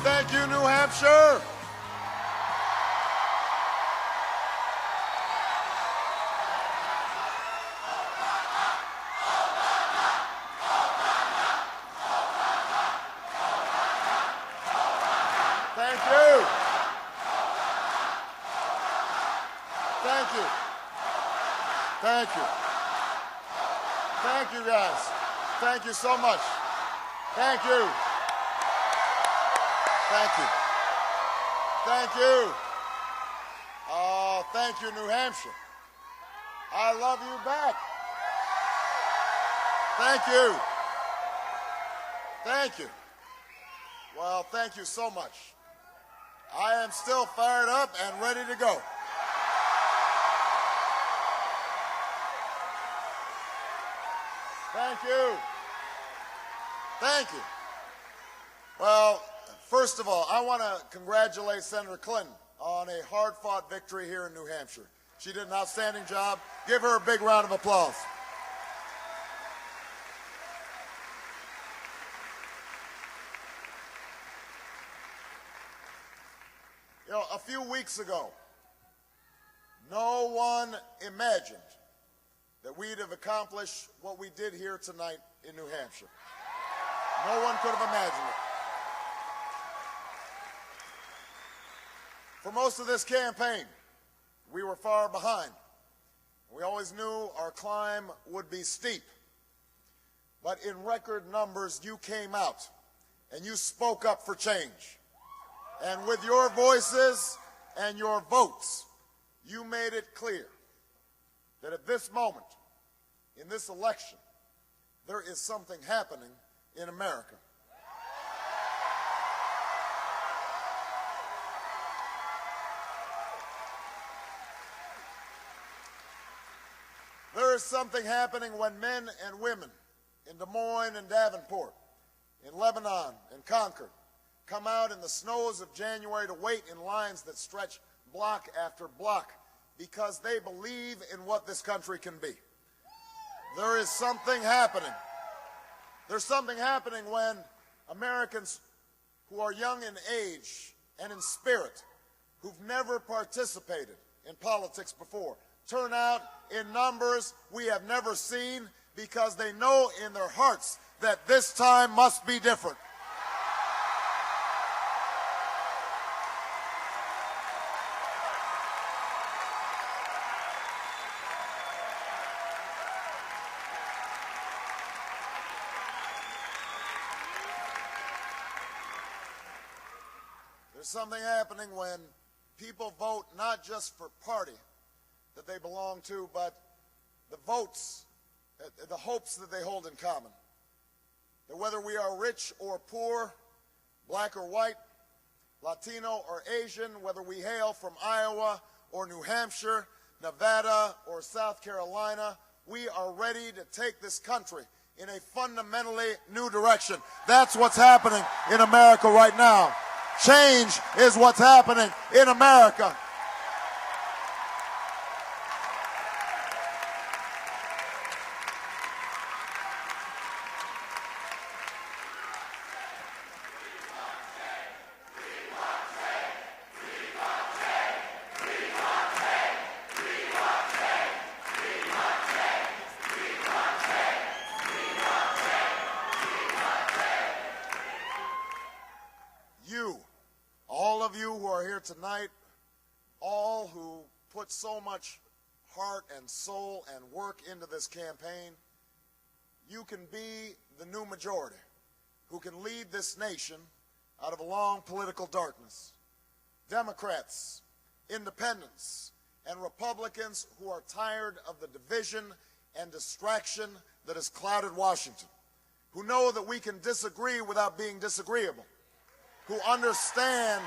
Thank you, New Hampshire. Thank you. Thank you. Thank you. Thank you, guys. Thank you so much. Thank you. Thank you. Thank you. Thank you, New Hampshire. I love you back. Thank you. Thank you. Well, thank you so much. I am still fired up and ready to go. Thank you. Thank you. Well, first of all, I want to congratulate Senator Clinton on a hard-fought victory here in New Hampshire. She did an outstanding job. Give her a big round of applause. You know, a few weeks ago, no one imagined that we'd have accomplished what we did here tonight in New Hampshire. No one could have imagined it. For most of this campaign, we were far behind. We always knew our climb would be steep. But in record numbers, you came out and you spoke up for change. And with your voices and your votes, you made it clear that at this moment, in this election, there is something happening in America. There is something happening when men and women in Des Moines and Davenport, in Lebanon and Concord, come out in the snows of January to wait in lines that stretch block after block because they believe in what this country can be. There is something happening. There's something happening when Americans who are young in age and in spirit, who've never participated in politics before, turn out in numbers we have never seen because they know in their hearts that this time must be different. There's something happening when people vote not just for party that they belong to, but the votes, the hopes that they hold in common. That whether we are rich or poor, black or white, Latino or Asian, whether we hail from Iowa or New Hampshire, Nevada or South Carolina, we are ready to take this country in a fundamentally new direction. That's what's happening in America right now. Change is what's happening in America. Tonight, all who put so much heart and soul and work into this campaign, you can be the new majority who can lead this nation out of a long political darkness. Democrats, independents, and Republicans who are tired of the division and distraction that has clouded Washington, who know that we can disagree without being disagreeable, who understand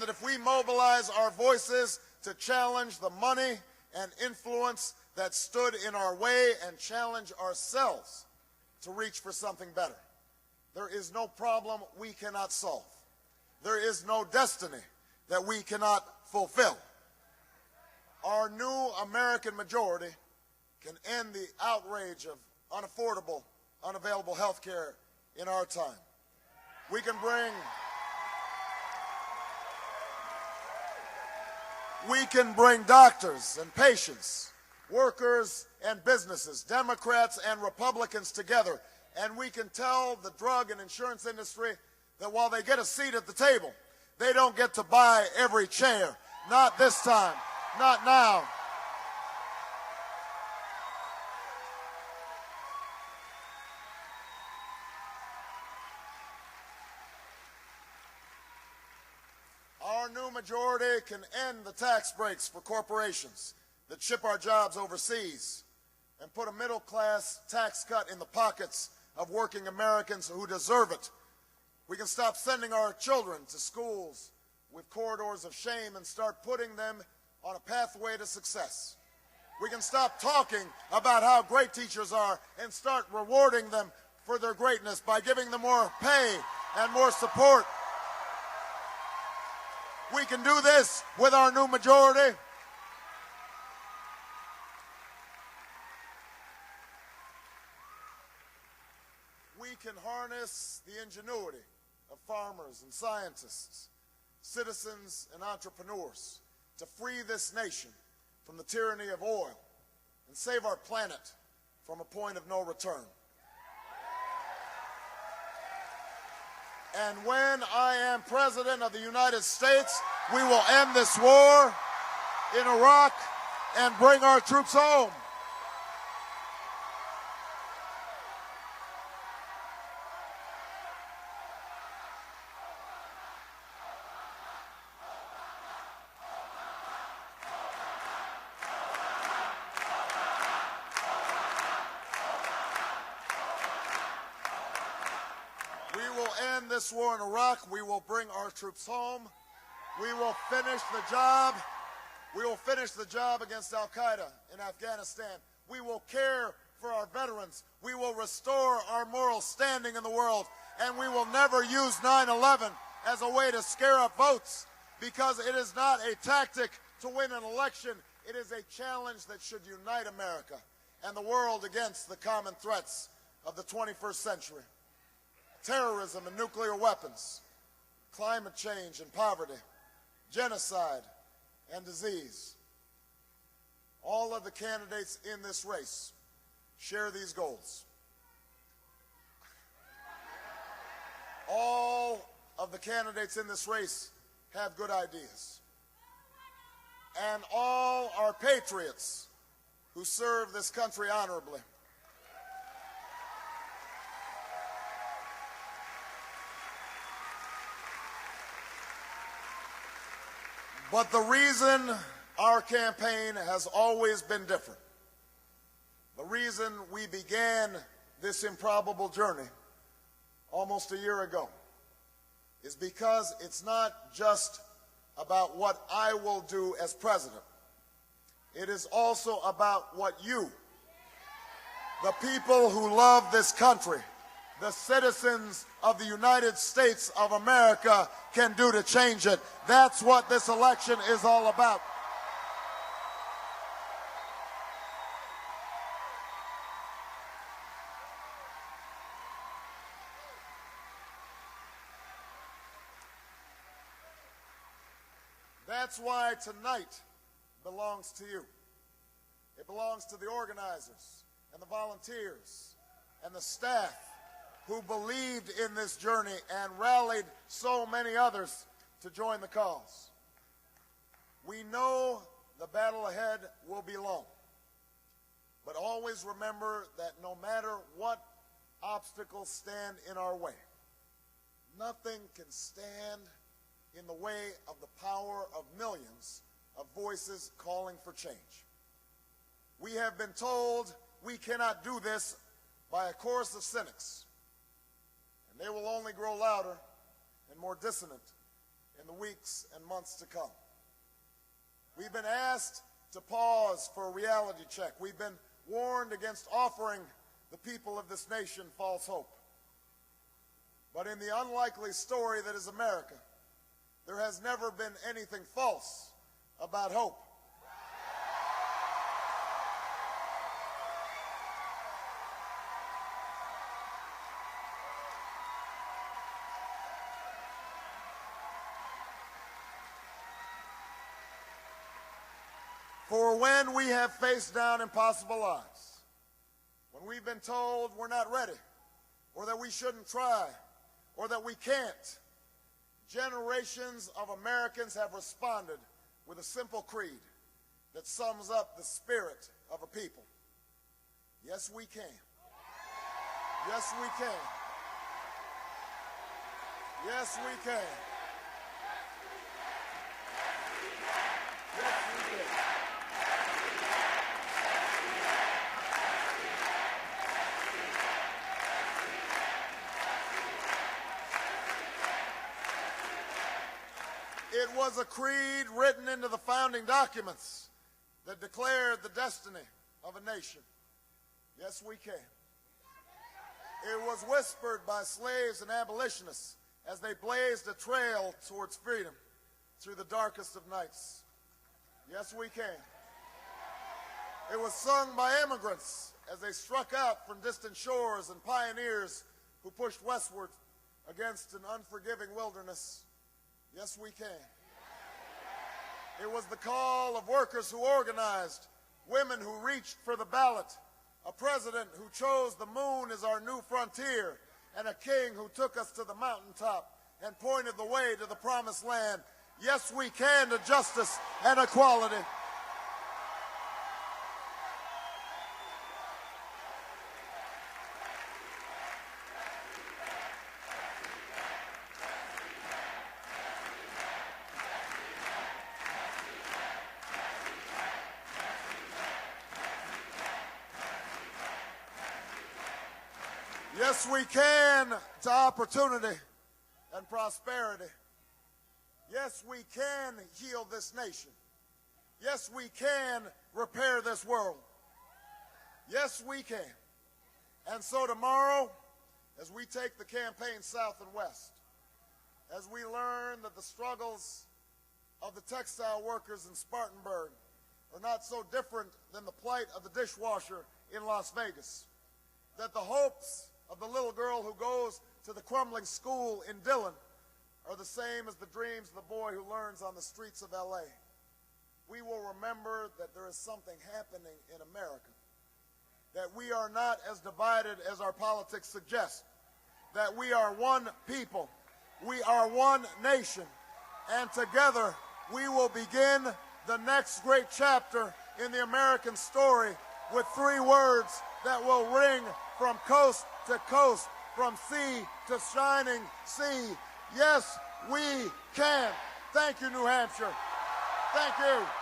that if we mobilize our voices to challenge the money and influence that stood in our way and challenge ourselves to reach for something better, there is no problem we cannot solve. There is no destiny that we cannot fulfill. Our new American majority can end the outrage of unaffordable, unavailable health care in our time. We can bring doctors and patients, workers and businesses, Democrats and Republicans together, and we can tell the drug and insurance industry that while they get a seat at the table, they don't get to buy every chair. Not this time. Not now. Our new majority can end the tax breaks for corporations that ship our jobs overseas and put a middle-class tax cut in the pockets of working Americans who deserve it. We can stop sending our children to schools with corridors of shame and start putting them on a pathway to success. We can stop talking about how great teachers are and start rewarding them for their greatness by giving them more pay and more support. We can do this with our new majority. We can harness the ingenuity of farmers and scientists, citizens and entrepreneurs to free this nation from the tyranny of oil and save our planet from a point of no return. And when I am President of the United States, we will end this war in Iraq and bring our troops home. This war in Iraq, we will bring our troops home. We will finish the job. We will finish the job against Al-Qaeda in Afghanistan. We will care for our veterans. We will restore our moral standing in the world. And we will never use 9/11 as a way to scare up votes, because it is not a tactic to win an election. It is a challenge that should unite America and the world against the common threats of the 21st century. Terrorism and nuclear weapons, climate change and poverty, genocide and disease. All of the candidates in this race share these goals. All of the candidates in this race have good ideas. And all are patriots who serve this country honorably. But the reason our campaign has always been different, the reason we began this improbable journey almost a year ago, is because it's not just about what I will do as president. It is also about what you, the people who love this country, the citizens of the United States of America, can do to change it. That's what this election is all about. That's why tonight belongs to you. It belongs to the organizers and the volunteers and the staff who believed in this journey and rallied so many others to join the cause. We know the battle ahead will be long, but always remember that no matter what obstacles stand in our way, nothing can stand in the way of the power of millions of voices calling for change. We have been told we cannot do this by a chorus of cynics, and they will only grow louder and more dissonant in the weeks and months to come. We've been asked to pause for a reality check. We've been warned against offering the people of this nation false hope. But in the unlikely story that is America, there has never been anything false about hope. For when we have faced down impossible odds, when we've been told we're not ready, or that we shouldn't try, or that we can't, generations of Americans have responded with a simple creed that sums up the spirit of a people. Yes, we can. Yes, we can. Yes, we can. Yes, we can. It was a creed written into the founding documents that declared the destiny of a nation. Yes, we can. It was whispered by slaves and abolitionists as they blazed a trail towards freedom through the darkest of nights. Yes, we can. It was sung by immigrants as they struck out from distant shores and pioneers who pushed westward against an unforgiving wilderness. Yes, we can. It was the call of workers who organized, women who reached for the ballot, a president who chose the moon as our new frontier, and a king who took us to the mountaintop and pointed the way to the promised land. Yes, we can to justice and equality. Yes, we can to opportunity and prosperity. Yes, we can heal this nation. Yes, we can repair this world. Yes, we can. And so tomorrow, as we take the campaign south and west, as we learn that the struggles of the textile workers in Spartanburg are not so different than the plight of the dishwasher in Las Vegas, that the hopes of the little girl who goes to the crumbling school in Dillon are the same as the dreams of the boy who learns on the streets of L.A. We will remember that there is something happening in America, that we are not as divided as our politics suggest, that we are one people, we are one nation, and together we will begin the next great chapter in the American story with 3 words that will ring from coast to coast, from sea to shining sea. Yes, we can. Thank you, New Hampshire. Thank you.